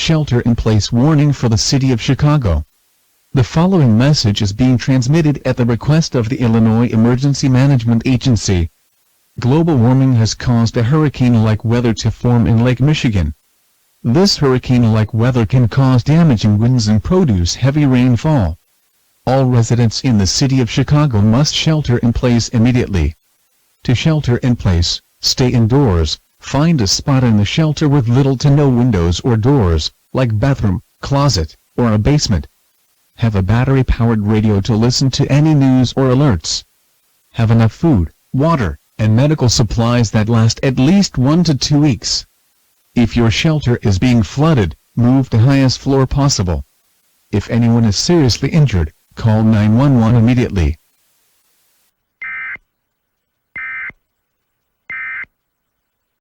shelter-in-place warning for the city of Chicago. The following message is being transmitted at the request of the Illinois Emergency Management Agency. Global warming has caused a hurricane-like weather to form in Lake Michigan. This hurricane-like weather can cause damaging winds and produce heavy rainfall. All residents in the city of Chicago must shelter in place immediately. To shelter in place, stay indoors, find a spot in the shelter with little to no windows or doors, like bathroom, closet, or a basement. Have a battery-powered radio to listen to any news or alerts. Have enough food, water, and medical supplies that last at least 1 to 2 weeks. If your shelter is being flooded, move to highest floor possible. If anyone is seriously injured, call 911 immediately.